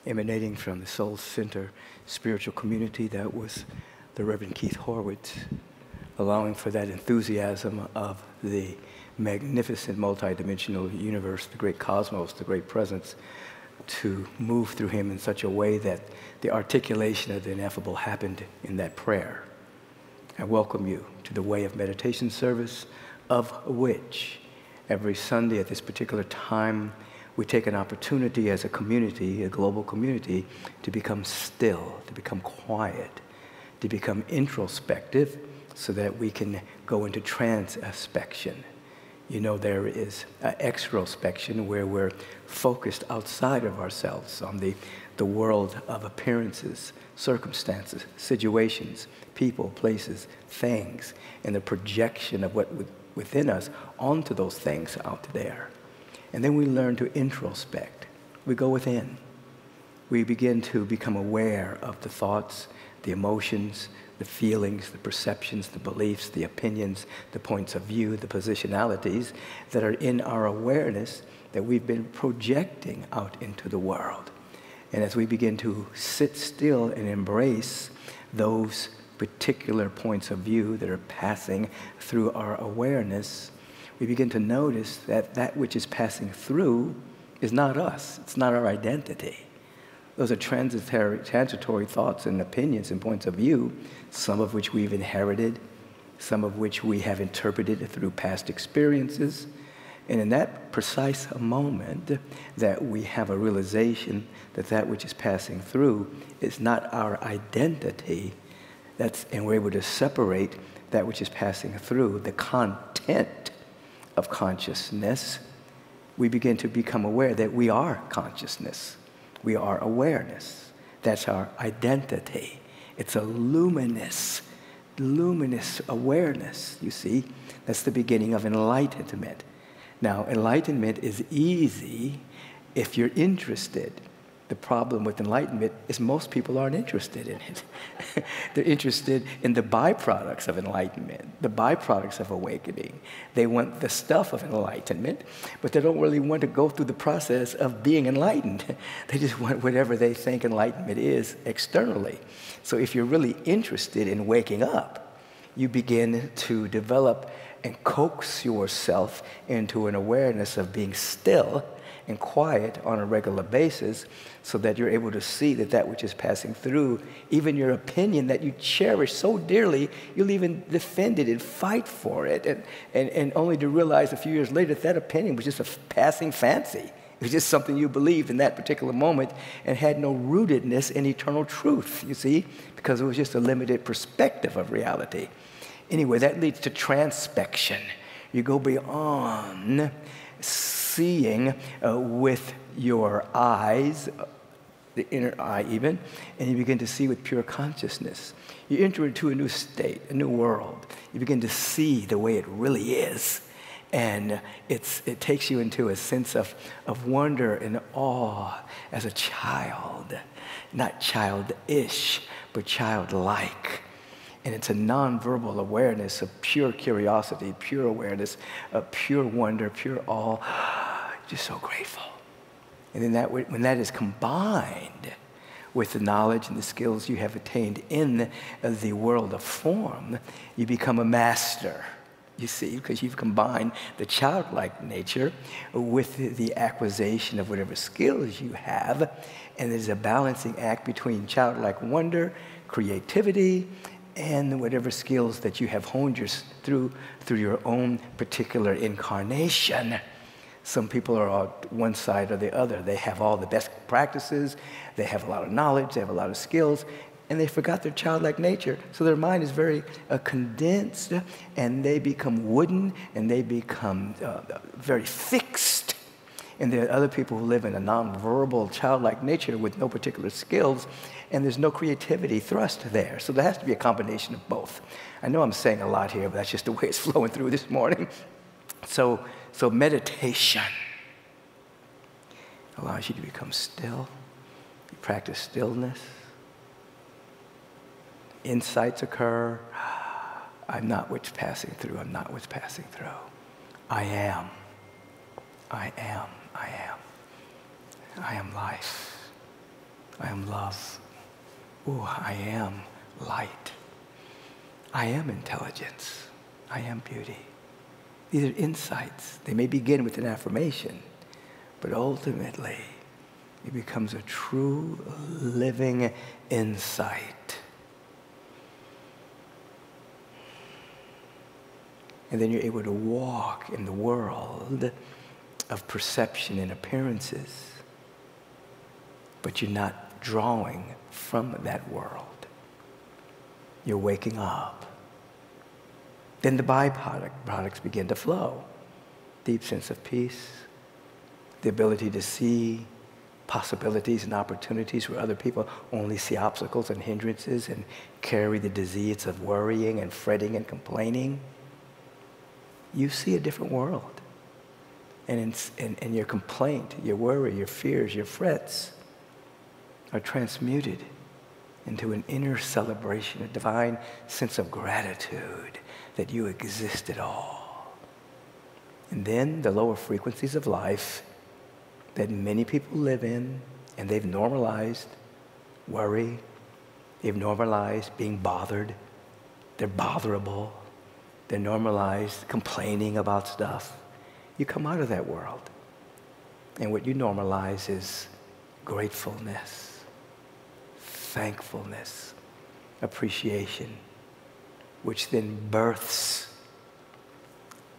emanating from the Soul Center spiritual community. That was the Reverend Keith Horwitz, allowing for that enthusiasm of the magnificent multidimensional universe, the great cosmos, the great presence, to move through him in such a way that the articulation of the ineffable happened in that prayer. I welcome you to the Way of Meditation service, of which every Sunday at this particular time, we take an opportunity as a community, a global community, to become still, to become quiet, to become introspective, so that we can go into transpection. You know, there is extrospection, where we're focused outside of ourselves on the world of appearances, circumstances, situations, people, places, things, and the projection of what within us onto those things out there. And then we learn to introspect. We go within. We begin to become aware of the thoughts, the emotions, the feelings, the perceptions, the beliefs, the opinions, the points of view, the positionalities that are in our awareness that we've been projecting out into the world. And as we begin to sit still and embrace those particular points of view that are passing through our awareness, we begin to notice that that which is passing through is not us. It's not our identity. Those are transitory thoughts and opinions and points of view, some of which we've inherited, some of which we have interpreted through past experiences. And in that precise moment that we have a realization that that which is passing through is not our identity, and we're able to separate that which is passing through, the content of consciousness, we begin to become aware that we are consciousness. We are awareness. That's our identity. It's a luminous awareness, you see. That's the beginning of enlightenment. Now, enlightenment is easy if you're interested. The problem with enlightenment is most people aren't interested in it. They're interested in the byproducts of enlightenment, the byproducts of awakening. They want the stuff of enlightenment, but they don't really want to go through the process of being enlightened. They just want whatever they think enlightenment is externally. So if you're really interested in waking up, you begin to develop and coax yourself into an awareness of being still and quiet on a regular basis, so that you're able to see that that which is passing through, even your opinion that you cherish so dearly, you'll even defend it and fight for it, and only to realize a few years later that opinion was just a passing fancy. It was just something you believed in that particular moment and had no rootedness in eternal truth, you see, because it was just a limited perspective of reality. Anyway, that leads to transpection. You go beyond seeing with your eyes, the inner eye even, and you begin to see with pure consciousness. You enter into a new state, a new world. You begin to see the way it really is. And it takes you into a sense of wonder and awe as a child. Not childish, but childlike. And it's a nonverbal awareness of pure curiosity, pure awareness, of pure wonder, pure awe. Just so grateful. And then when that is combined with the knowledge and the skills you have attained in the world of form, you become a master, you see, because you've combined the childlike nature with the acquisition of whatever skills you have. And there's a balancing act between childlike wonder, creativity, and whatever skills that you have honed through your own particular incarnation. Some people are on one side or the other. They have all the best practices, they have a lot of knowledge, they have a lot of skills, and they forgot their childlike nature. So their mind is very condensed, and they become wooden, and they become very fixed. And there are other people who live in a nonverbal, childlike nature with no particular skills, and there's no creativity thrust there. So there has to be a combination of both. I know I'm saying a lot here, but that's just the way it's flowing through this morning. So meditation allows you to become still. You practice stillness. Insights occur. I'm not what's passing through. I'm not what's passing through. I am. I am. I am. I am life. I am love. Ooh, I am light. I am intelligence. I am beauty. These are insights. They may begin with an affirmation, but ultimately, it becomes a true living insight. And then you're able to walk in the world of perception and appearances, but you're not drawing from that world. You're waking up. Then the byproducts begin to flow. Deep sense of peace, the ability to see possibilities and opportunities where other people only see obstacles and hindrances and carry the disease of worrying and fretting and complaining. You see a different world. And your complaint, your worry, your fears, your frets are transmuted into an inner celebration, a divine sense of gratitude that you exist at all. And then the lower frequencies of life that many people live in, and they've normalized worry, they've normalized being bothered, they're botherable, they're normalized complaining about stuff. You come out of that world, and what you normalize is gratefulness, thankfulness, appreciation, which then births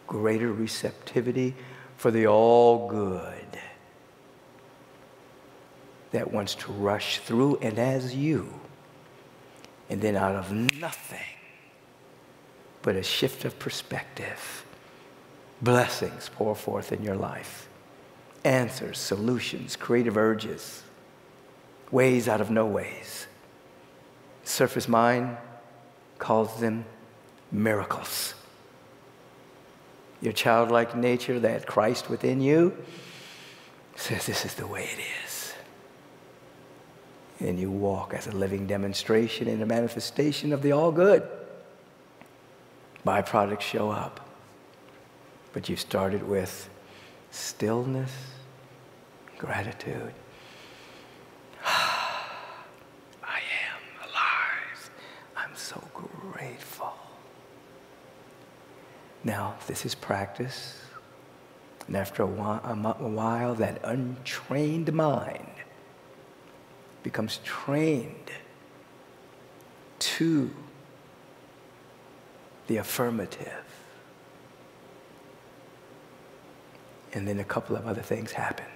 greater receptivity for the all good that wants to rush through and as you, and then out of nothing but a shift of perspective, blessings pour forth in your life, answers, solutions, creative urges, ways out of no ways. Surface mind calls them miracles. Your childlike nature, that Christ within you, says this is the way it is. And you walk as a living demonstration and a manifestation of the all good. Byproducts show up. But you started with stillness, gratitude. I am alive. I'm so grateful. Now, this is practice. And after a while, that untrained mind becomes trained to the affirmative. And then a couple of other things happen.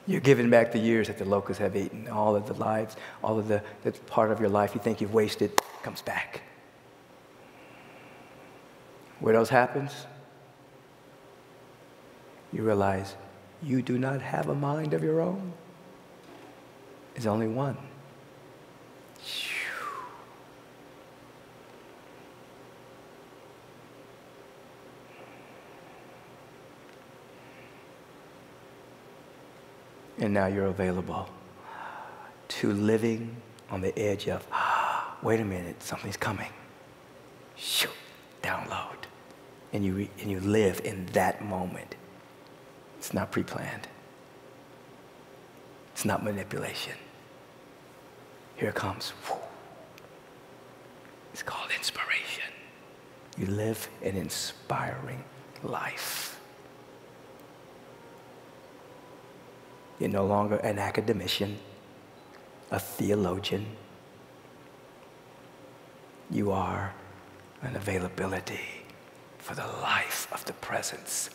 You're giving back the years that the locusts have eaten, all of the lives, all of the part of your life you think you've wasted comes back. What else happens? You realize you do not have a mind of your own. There's only one. And now you're available to living on the edge of, wait a minute, something's coming. Shoo, download. And you live in that moment. It's not pre-planned. It's not manipulation. Here it comes. It's called inspiration. You live an inspiring life. You're no longer an academician, a theologian. You are an availability for the life of the presence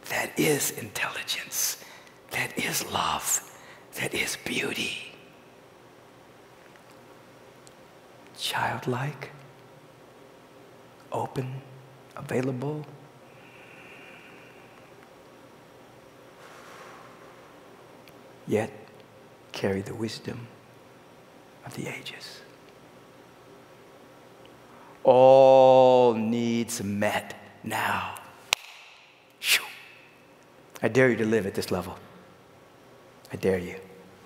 that is intelligence, that is love, that is beauty. Childlike, open, available. Yet carry the wisdom of the ages. All needs met now. Shoo. I dare you to live at this level. I dare you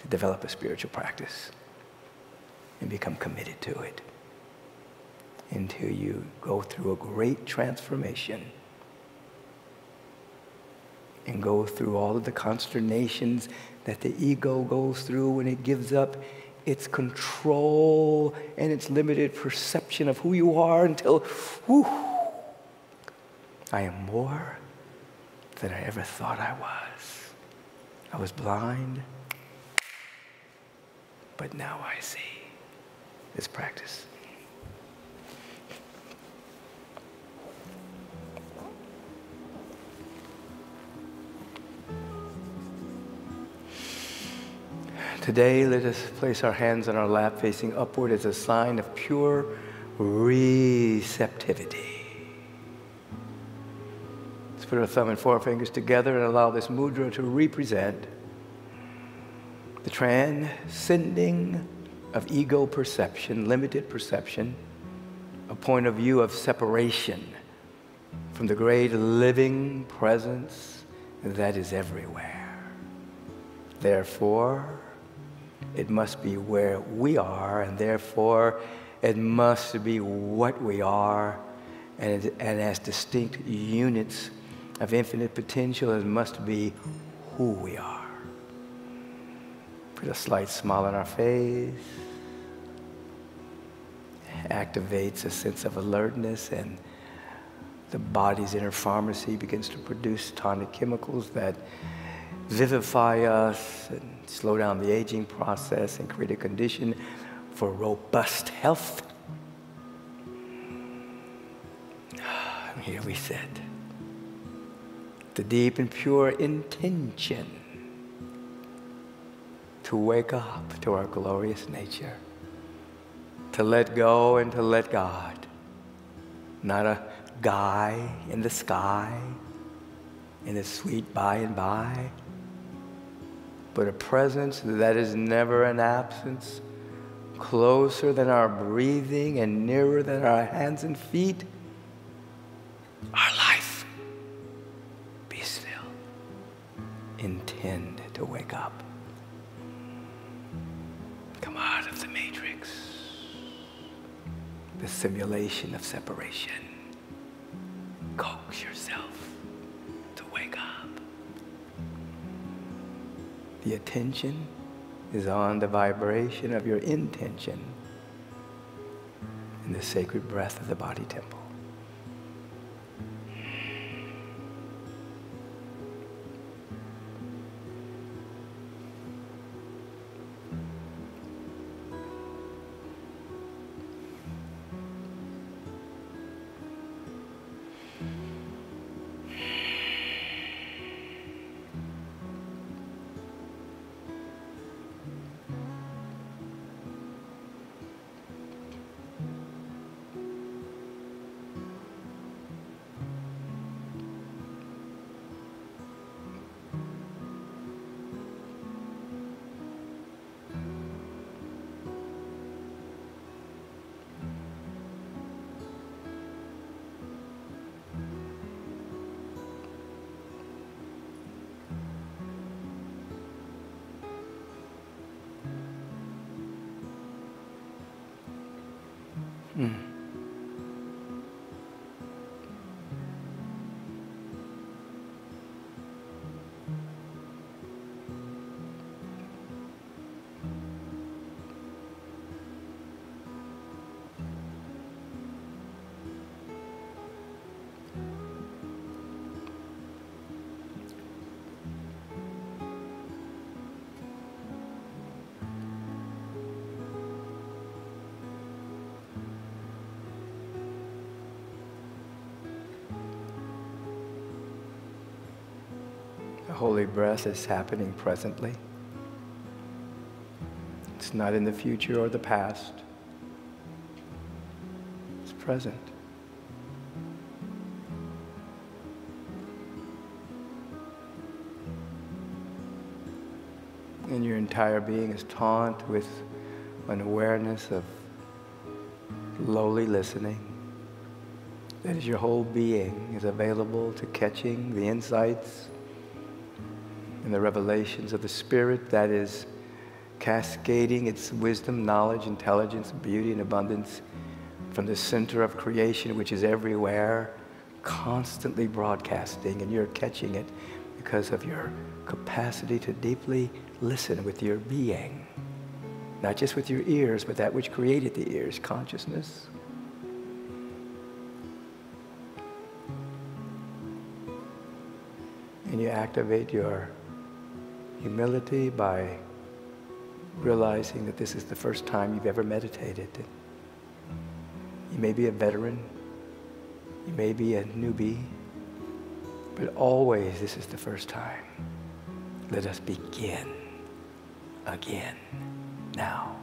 to develop a spiritual practice and become committed to it until you go through a great transformation and go through all of the consternations that the ego goes through when it gives up its control and its limited perception of who you are until, whew, I am more than I ever thought I was. I was blind, but now I see. This practice. Today, let us place our hands on our lap facing upward as a sign of pure receptivity. Let's put our thumb and forefingers together and allow this mudra to represent the transcending of ego perception, limited perception, a point of view of separation from the great living presence that is everywhere. Therefore, it must be where we are, and therefore it must be what we are, and as distinct units of infinite potential, it must be who we are. Put a slight smile on our face, activates a sense of alertness, and the body's inner pharmacy begins to produce tonic chemicals that vivify us and slow down the aging process and create a condition for robust health. And here we sit. The deep and pure intention to wake up to our glorious nature, to let go and to let God, not a guy in the sky, in the sweet by and by, but a presence that is never an absence, closer than our breathing and nearer than our hands and feet. Our life, be still. Intend to wake up. Come out of the matrix, the simulation of separation. Coax yourself to wake up. The attention is on the vibration of your intention in the sacred breath of the body temple. The holy breath is happening presently. It's not in the future or the past. It's present. And your entire being is taunt with an awareness of lowly listening. That is, your whole being is available to catching the insights and the revelations of the Spirit that is cascading its wisdom, knowledge, intelligence, beauty, and abundance from the center of creation, which is everywhere, constantly broadcasting, and you're catching it, because of your capacity to deeply listen with your being. Not just with your ears, but that which created the ears, consciousness. And you activate your humility by realizing that this is the first time you've ever meditated. You may be a veteran, you may be a newbie, but always this is the first time. Let us begin again now.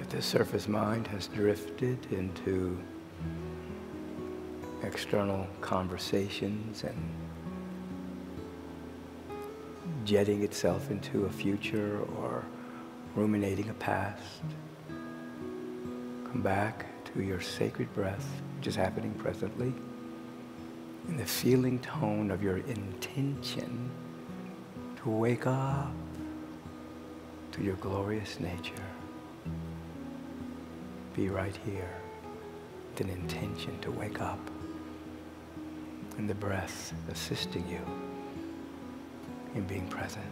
If the surface mind has drifted into external conversations and jetting itself into a future or ruminating a past, come back to your sacred breath, which is happening presently, in the feeling tone of your intention to wake up to your glorious nature. Be right here with an intention to wake up, and the breath assisting you in being present,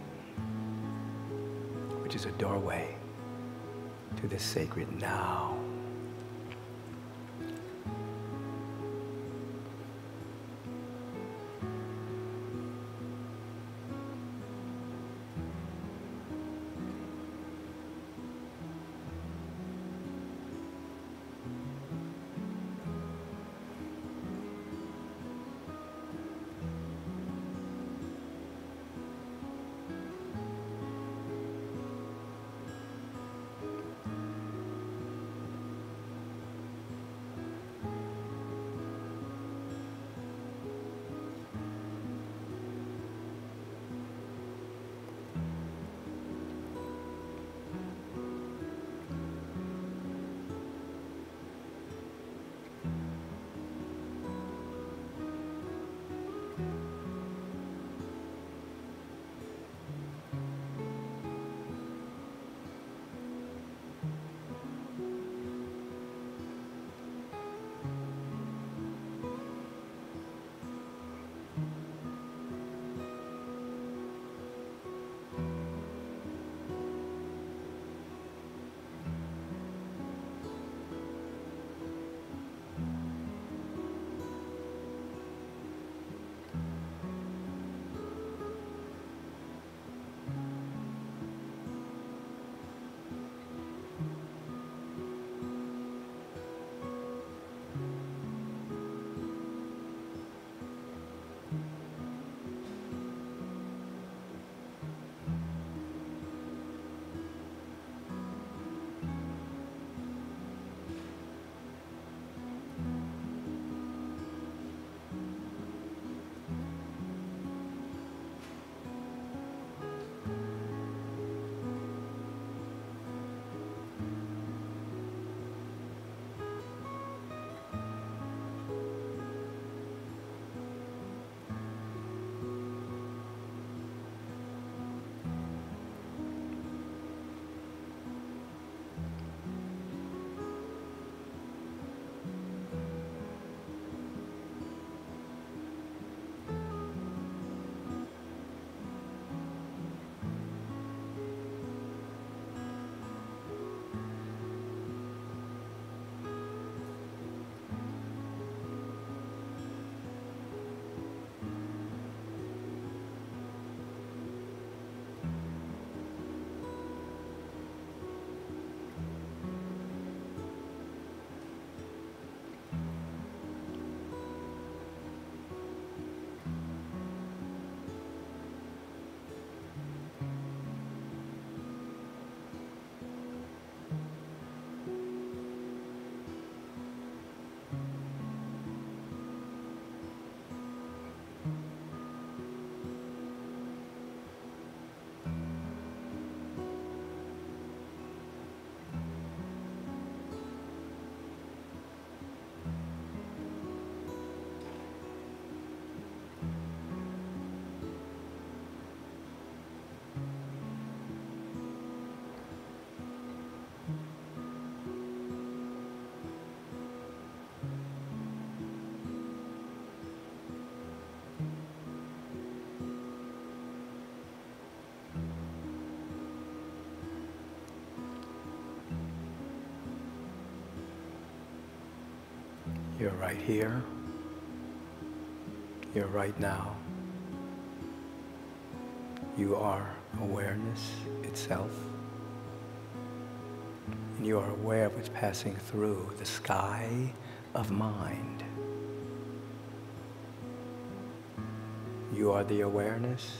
which is a doorway to the sacred now. You're right here. You're right now. You are awareness itself. And you are aware of what's passing through the sky of mind. You are the awareness.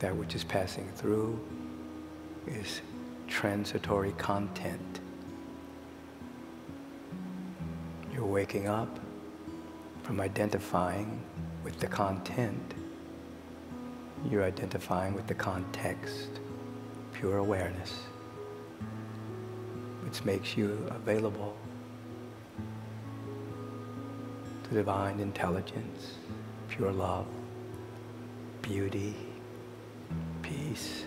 That which is passing through is transitory content. You're waking up from identifying with the content. You're identifying with the context, pure awareness, which makes you available to divine intelligence, pure love, beauty, peace,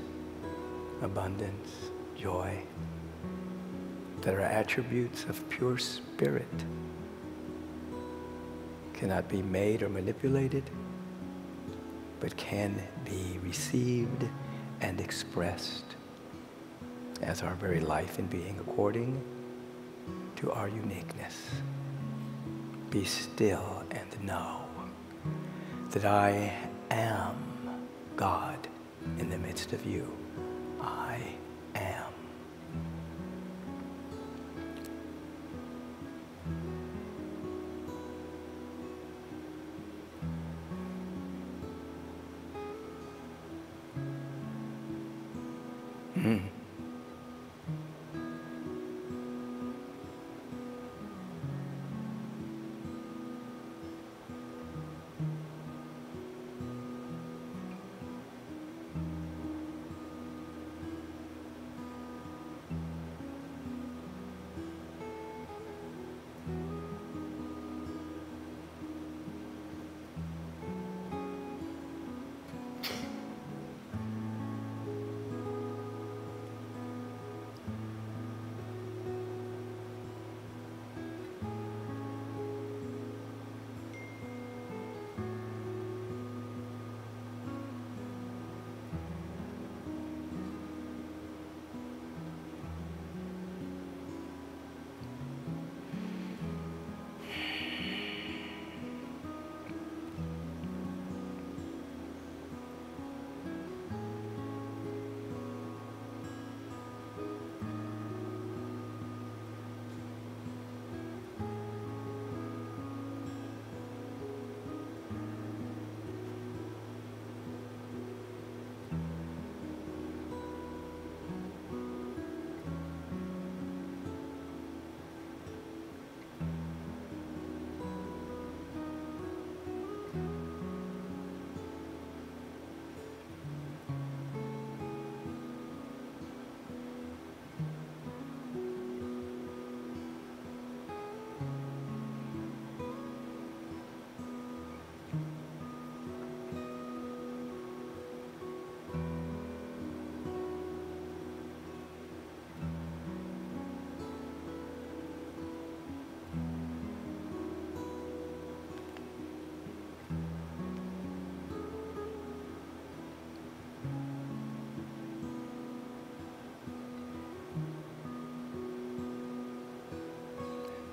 abundance, joy, that are attributes of pure spirit, cannot be made or manipulated, but can be received and expressed as our very life and being according to our uniqueness. Be still and know that I am God in the midst of you. I am.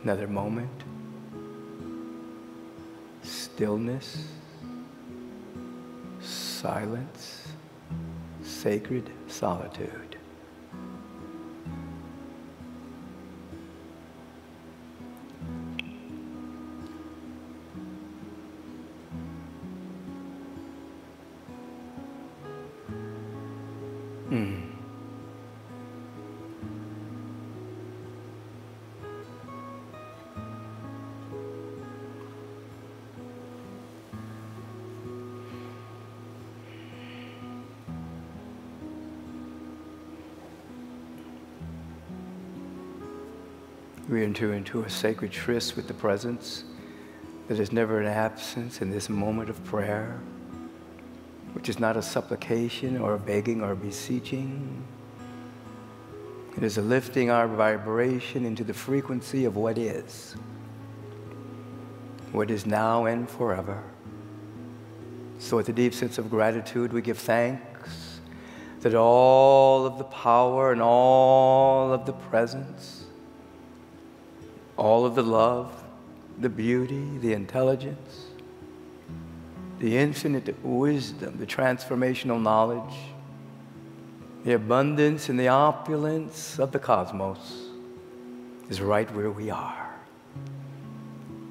Another moment. Stillness, silence, sacred solitude. We enter into a sacred tryst with the presence that is never an absence in this moment of prayer, which is not a supplication or a begging or a beseeching. It is a lifting our vibration into the frequency of what is now and forever. So with a deep sense of gratitude, we give thanks that all of the power and all of the presence, all of the love, the beauty, the intelligence, the infinite wisdom, the transformational knowledge, the abundance and the opulence of the cosmos is right where we are,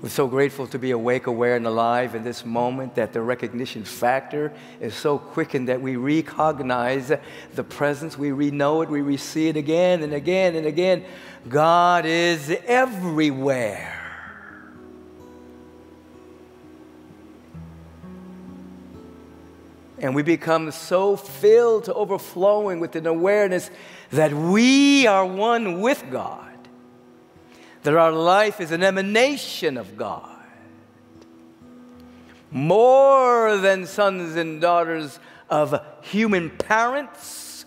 We're so grateful to be awake, aware, and alive in this moment that the recognition factor is so quickened that we recognize the presence, we re-know it, we re-see it again and again and again. God is everywhere. And we become so filled to overflowing with an awareness that we are one with God, that our life is an emanation of God. More than sons and daughters of human parents,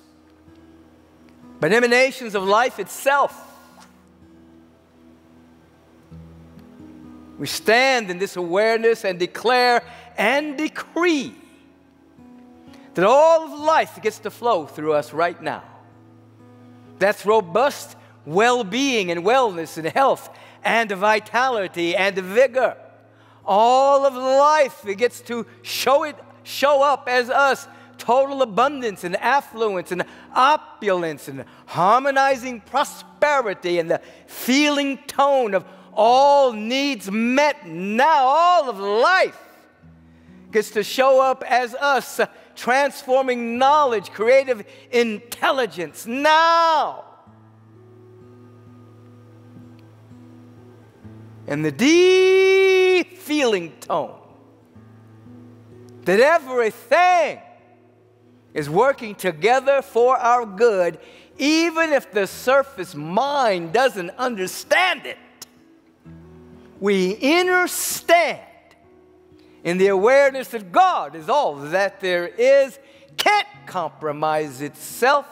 but emanations of life itself. We stand in this awareness and declare and decree that all of life gets to flow through us right now. That's robust well-being and wellness and health and vitality and vigor. All of life, it gets to show up as us. Total abundance and affluence and opulence and harmonizing prosperity and the feeling tone of all needs met now. All of life gets to show up as us, transforming knowledge, creative intelligence now. And the deep feeling tone that everything is working together for our good, even if the surface mind doesn't understand it. We understand in the awareness that God is all that there is, can't compromise itself,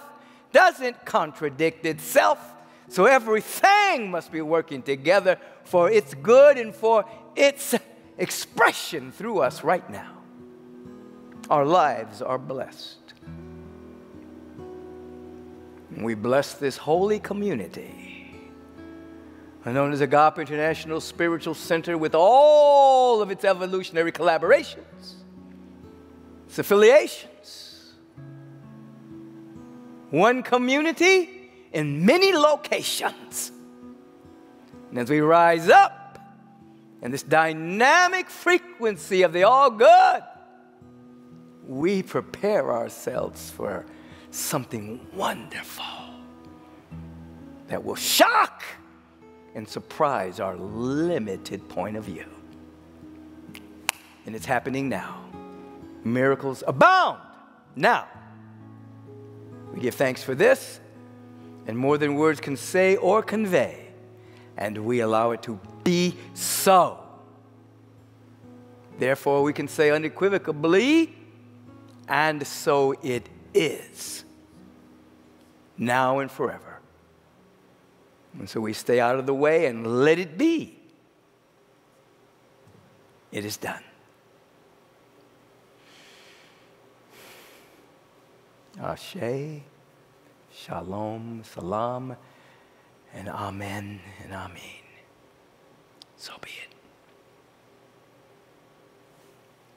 doesn't contradict itself. So everything must be working together for its good and for its expression through us right now. Our lives are blessed. And we bless this holy community, known as Agape International Spiritual Center, with all of its evolutionary collaborations, its affiliations. One community in many locations. And as we rise up in this dynamic frequency of the all good, we prepare ourselves for something wonderful that will shock and surprise our limited point of view. And it's happening now. Miracles abound now. We give thanks for this, and more than words can say or convey, and we allow it to be so. Therefore, we can say unequivocally, and so it is, now and forever. And so we stay out of the way and let it be. It is done. Ashe, Shalom, Salam, and Amen and Amen. So be it.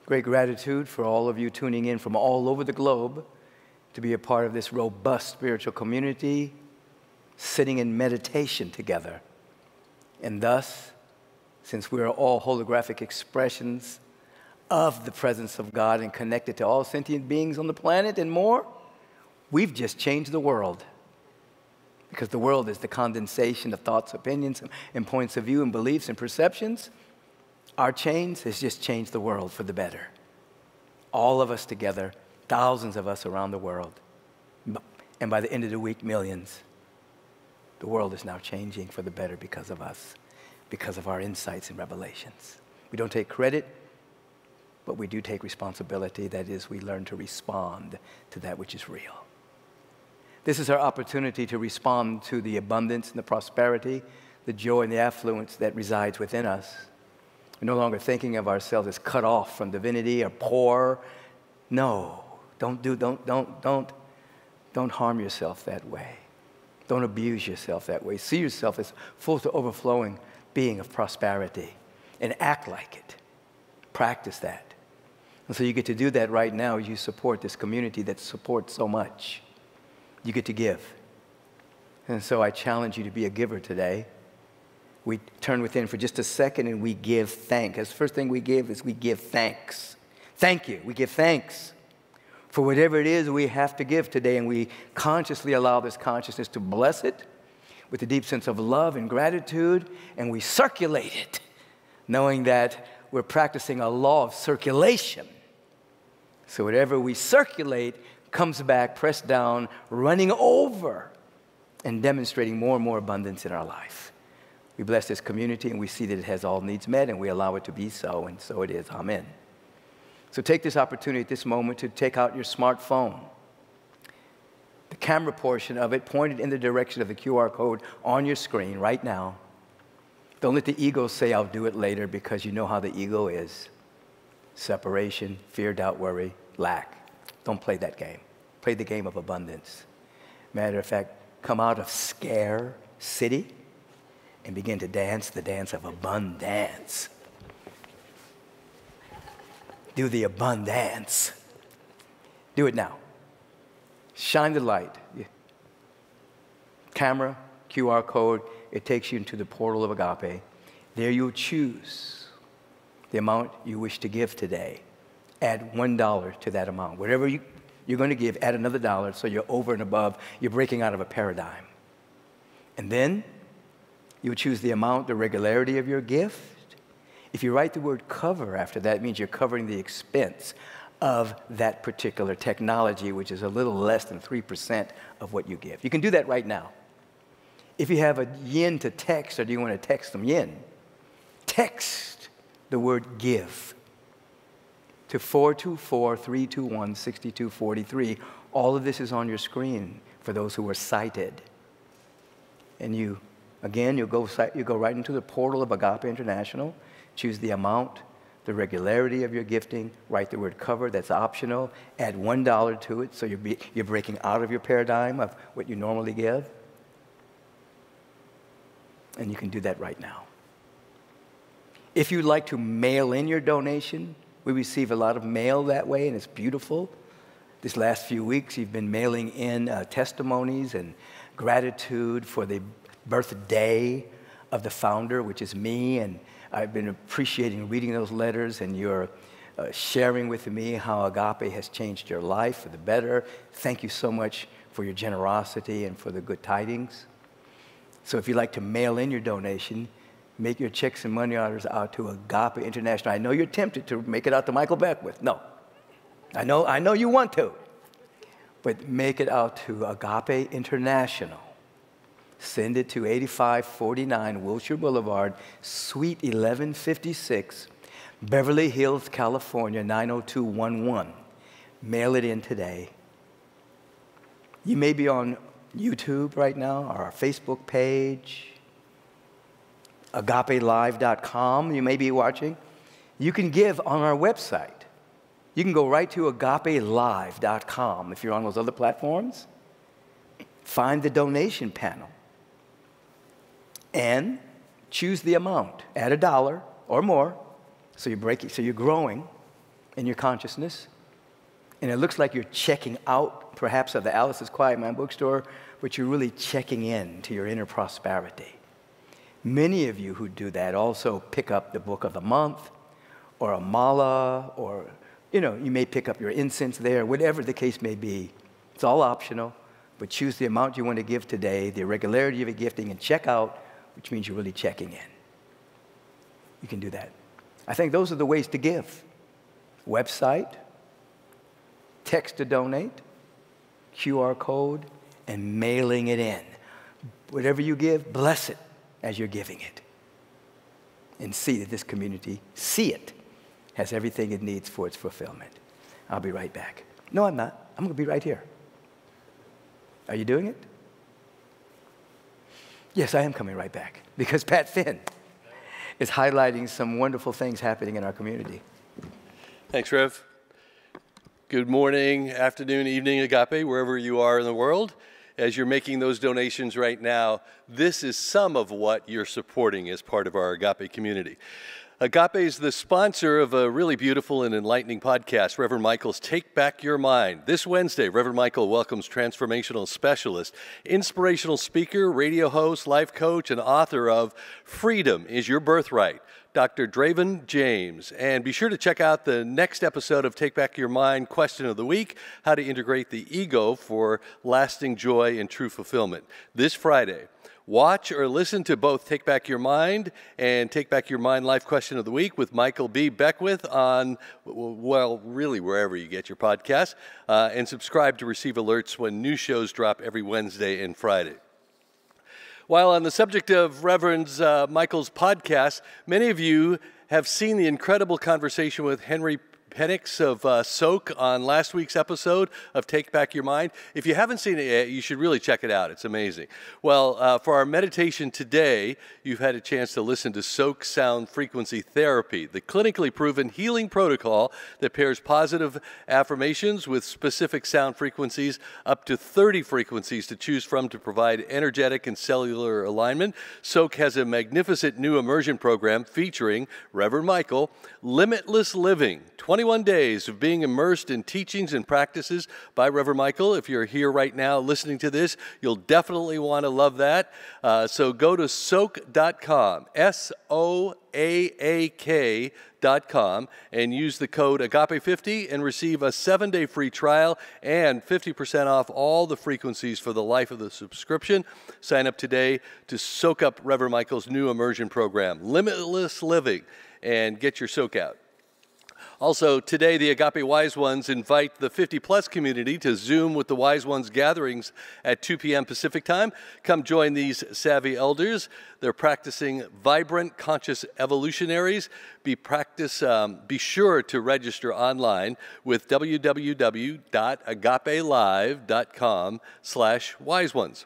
Great gratitude for all of you tuning in from all over the globe to be a part of this robust spiritual community, sitting in meditation together. And thus, since we are all holographic expressions of the presence of God and connected to all sentient beings on the planet and more, we've just changed the world. Because the world is the condensation of thoughts, opinions, and points of view and beliefs and perceptions. Our change has just changed the world for the better. All of us together, thousands of us around the world. And by the end of the week, millions. The world is now changing for the better because of us, because of our insights and revelations. We don't take credit, but we do take responsibility. That is, we learn to respond to that which is real. This is our opportunity to respond to the abundance and the prosperity, the joy and the affluence that resides within us. We're no longer thinking of ourselves as cut off from divinity or poor. No, don't harm yourself that way. Don't abuse yourself that way. See yourself as full to overflowing being of prosperity and act like it. Practice that. And so you get to do that right now as you support this community that supports so much. You get to give. And so I challenge you to be a giver today. we turn within for just a second and we give thanks. The first thing we give is we give thanks. Thank you. We give thanks for whatever it is we have to give today, and we consciously allow this consciousness to bless it with a deep sense of love and gratitude, and we circulate it, knowing that we're practicing a law of circulation. So whatever we circulate comes back, pressed down, running over, and demonstrating more and more abundance in our life. We bless this community, and we see that it has all needs met, and we allow it to be so, and so it is. Amen. So take this opportunity at this moment to take out your smartphone. The camera portion of it pointed in the direction of the QR code on your screen right now. Don't let the ego say, I'll do it later, because you know how the ego is. Separation, fear, doubt, worry, lack. Don't play that game. Play the game of abundance. Matter of fact, come out of scare city and begin to dance the dance of abundance. Do the abundance. Do it now. Shine the light. Camera, QR code, it takes you into the portal of Agape. There you'll choose the amount you wish to give today. Add $1 to that amount. Whatever you're going to give, add another $1 so you're over and above. You're breaking out of a paradigm. And then you'll choose the amount, the regularity of your gift. If you write the word cover after that, it means you're covering the expense of that particular technology, which is a little less than 3% of what you give. You can do that right now. If you have a yen to text, or do you want to text them yen, text the word give to 424-321-6243. All of this is on your screen for those who are sighted. And you go right into the portal of Agape International. Choose the amount, the regularity of your gifting, write the word cover, that's optional, add $1 to it so you're breaking out of your paradigm of what you normally give. And you can do that right now. If you'd like to mail in your donation, we receive a lot of mail that way, and it's beautiful. This last few weeks, you've been mailing in testimonies and gratitude for the birthday of the founder, which is me, and I've been appreciating reading those letters, and you're sharing with me how Agape has changed your life for the better. Thank you so much for your generosity and for the good tidings. So if you'd like to mail in your donation, make your checks and money orders out to Agape International. I know you're tempted to make it out to Michael Beckwith. No. I know you want to. But make it out to Agape International. Send it to 8549 Wilshire Boulevard, Suite 1156, Beverly Hills, California, 90211. Mail it in today. You may be on YouTube right now, or our Facebook page, agapelive.com, you may be watching. You can give on our website. You can go right to agapelive.com if you're on those other platforms. Find the donation panel and choose the amount. Add $1 or more, so you're growing in your consciousness. And it looks like you're checking out, perhaps, of the Alice's Quiet Man bookstore, but you're really checking in to your inner prosperity. Many of you who do that also pick up the book of the month, or a mala, or you may pick up your incense there, whatever the case may be. It's all optional, but choose the amount you want to give today, the irregularity of your gifting, and check out, which means you're really checking in. You can do that. I think those are the ways to give. Website, text to donate, QR code, and mailing it in. Whatever you give, bless it as you're giving it. And see that this community, has everything it needs for its fulfillment. I'll be right back. No, I'm not. I'm going to be right here. Are you doing it? Yes, I am coming right back, because Pat Finn is highlighting some wonderful things happening in our community. Thanks, Rev. Good morning, afternoon, evening, Agape, wherever you are in the world. As you're making those donations right now, this is some of what you're supporting as part of our Agape community. Agape is the sponsor of a really beautiful and enlightening podcast, Reverend Michael's Take Back Your Mind. This Wednesday, Reverend Michael welcomes transformational specialist, inspirational speaker, radio host, life coach, and author of Freedom is Your Birthright, Dr. Draven James. And be sure to check out the next episode of Take Back Your Mind Question of the Week, How to Integrate the Ego for Lasting Joy and True Fulfillment, this Friday. Watch or listen to both Take Back Your Mind and Take Back Your Mind Life Question of the Week with Michael B. Beckwith on, well, really wherever you get your podcasts, and subscribe to receive alerts when new shows drop every Wednesday and Friday. While on the subject of Reverend Michael's podcast, many of you have seen the incredible conversation with Henry Penix of Soak on last week's episode of Take Back Your Mind. If you haven't seen it yet, you should really check it out. It's amazing. Well, for our meditation today, you've had a chance to listen to Soak Sound Frequency Therapy, the clinically proven healing protocol that pairs positive affirmations with specific sound frequencies, up to 30 frequencies to choose from to provide energetic and cellular alignment. Soak has a magnificent new immersion program featuring Reverend Michael, Limitless Living, 21 days of being immersed in teachings and practices by Reverend Michael. If you're here right now listening to this, you'll definitely want to love that. So go to soak.com, SOAAK.com, and use the code Agape50 and receive a 7-day free trial and 50% off all the frequencies for the life of the subscription. Sign up today to soak up Reverend Michael's new immersion program, Limitless Living, and get your soak out. Also, today, the Agape Wise Ones invite the 50-plus community to Zoom with the Wise Ones gatherings at 2 p.m. Pacific time. Come join these savvy elders. They're practicing vibrant, conscious evolutionaries. Be sure to register online with www.agapelive.com/wiseones.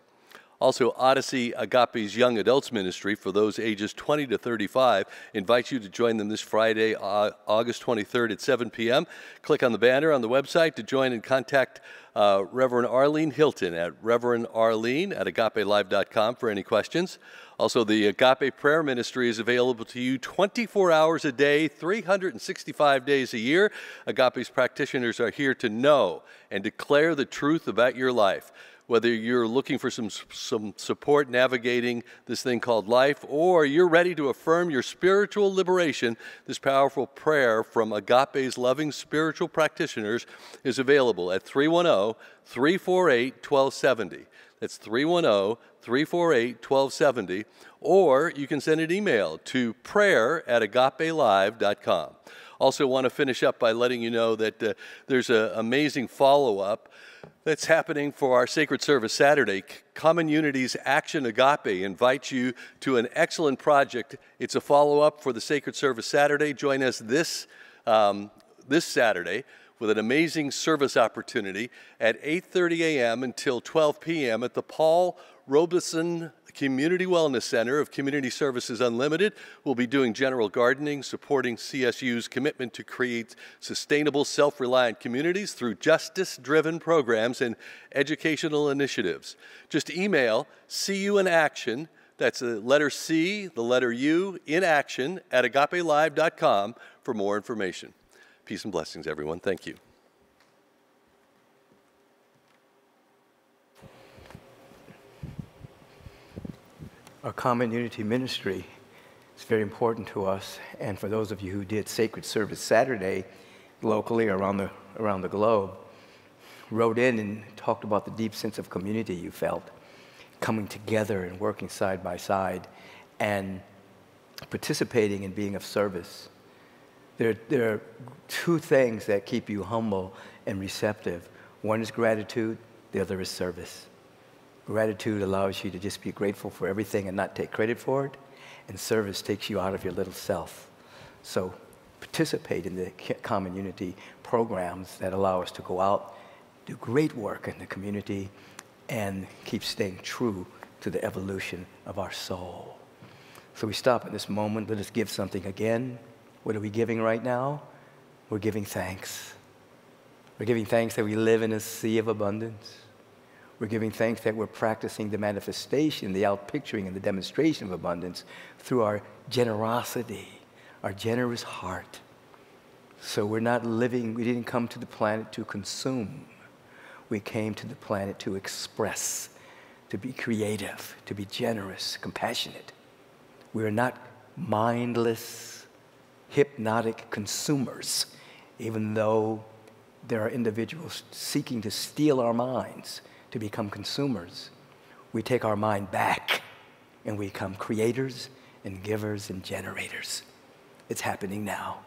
Also, Odyssey Agape's Young Adults Ministry for those ages 20 to 35 invites you to join them this Friday, August 23rd at 7 p.m. Click on the banner on the website to join and contact Reverend Arlene Hilton at reverendarlene@agapelive.com for any questions. Also, the Agape Prayer Ministry is available to you 24 hours a day, 365 days a year. Agape's practitioners are here to know and declare the truth about your life. Whether you're looking for some support navigating this thing called life, or you're ready to affirm your spiritual liberation, this powerful prayer from Agape's loving spiritual practitioners is available at 310-348-1270. That's 310-348-1270. Or you can send an email to prayer@agapelive.com. Also want to finish up by letting you know that there's an amazing follow-up that's happening for our Sacred Service Saturday. Common Unity's Action Agape invites you to an excellent project. It's a follow-up for the Sacred Service Saturday. Join us this Saturday with an amazing service opportunity at 8:30 a.m. until 12 p.m. at the Paul Robeson Community Wellness Center of Community Services Unlimited. We'll be doing general gardening, supporting CSU's commitment to create sustainable, self-reliant communities through justice-driven programs and educational initiatives. Just email CU in Action, that's the letter C, the letter U, in action, @agapelive.com for more information. Peace and blessings, everyone. Thank you. Our common unity ministry is very important to us, and for those of you who did Sacred Service Saturday locally around the globe, wrote in and talked about the deep sense of community you felt, coming together and working side by side and participating in being of service. There are two things that keep you humble and receptive. One is gratitude, the other is service. Gratitude allows you to just be grateful for everything and not take credit for it, and service takes you out of your little self. So participate in the common unity programs that allow us to go out, do great work in the community, and keep staying true to the evolution of our soul. So we stop at this moment. Let us give something again. What are we giving right now? We're giving thanks. We're giving thanks that we live in a sea of abundance. We're giving thanks that we're practicing the manifestation, the outpicturing, and the demonstration of abundance through our generosity, our generous heart. So we're not living, we didn't come to the planet to consume. We came to the planet to express, to be creative, to be generous, compassionate. We are not mindless, hypnotic consumers, even though there are individuals seeking to steal our minds to become consumers. We take our mind back and we become creators and givers and generators. It's happening now.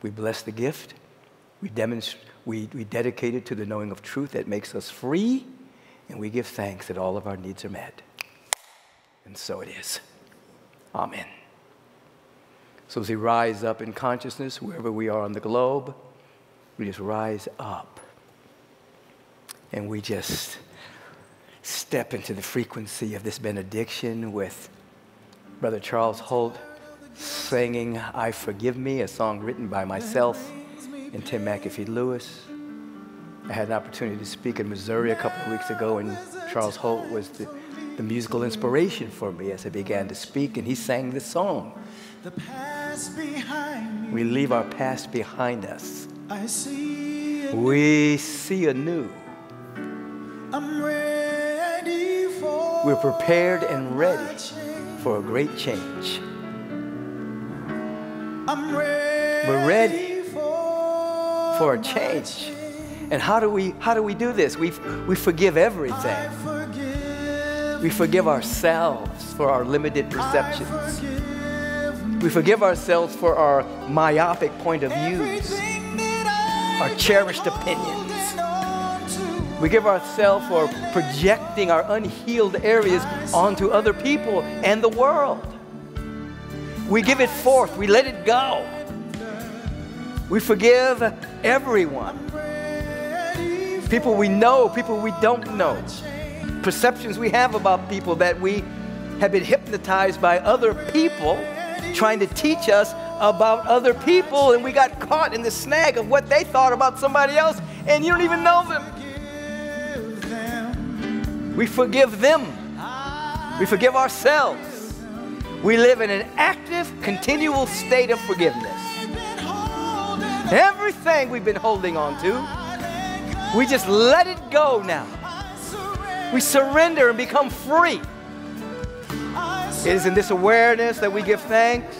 We bless the gift. We dedicate it to the knowing of truth that makes us free, and we give thanks that all of our needs are met. And so it is. Amen. So as we rise up in consciousness, wherever we are on the globe, we just rise up. And we just step into the frequency of this benediction with Brother Charles Holt singing I Forgive Me, a song written by myself and Tim McAfee Lewis. I had an opportunity to speak in Missouri a couple of weeks ago, and Charles Holt was the musical inspiration for me as I began to speak, and he sang this song. The past behind me. We leave our past behind us. I see we see anew. I'm ready for We're prepared and ready for a great change. I'm ready. We're ready for a change. And how do we do this? We forgive everything. We forgive ourselves for our limited perceptions. We forgive ourselves for our myopic point of views, our cherished opinions. We give ourselves for projecting our unhealed areas onto other people and the world. We give it forth. We let it go. We forgive everyone. People we know, people we don't know. Perceptions we have about people that we have been hypnotized by other people trying to teach us about other people, and we got caught in the snag of what they thought about somebody else, and you don't even know them. We forgive them. We forgive ourselves. We live in an active, continual state of forgiveness. Everything we've been holding on to, we just let it go now. We surrender and become free. It is in this awareness that we give thanks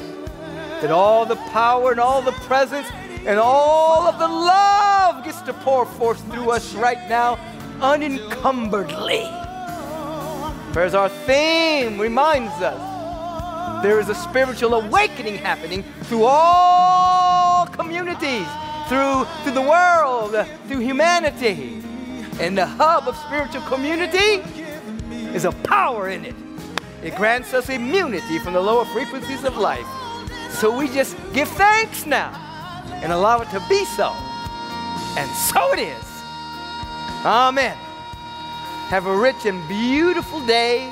that all the power and all the presence and all of the love gets to pour forth through us right now unencumberedly. For as our theme reminds us, there is a spiritual awakening happening through all communities, through the world, through humanity. And the hub of spiritual community is a power in it. It grants us immunity from the lower frequencies of life. So we just give thanks now and allow it to be so. And so it is. Amen. Have a rich and beautiful day.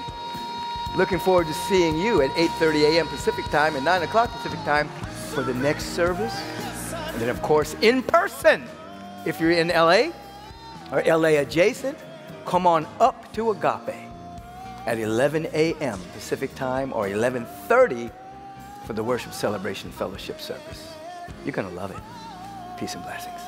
Looking forward to seeing you at 8:30 a.m. Pacific time and 9 o'clock Pacific time for the next service. And then, of course, in person. If you're in LA or LA adjacent, come on up to Agape at 11 a.m. Pacific time or 11:30 for the Worship Celebration Fellowship service. You're going to love it. Peace and blessings.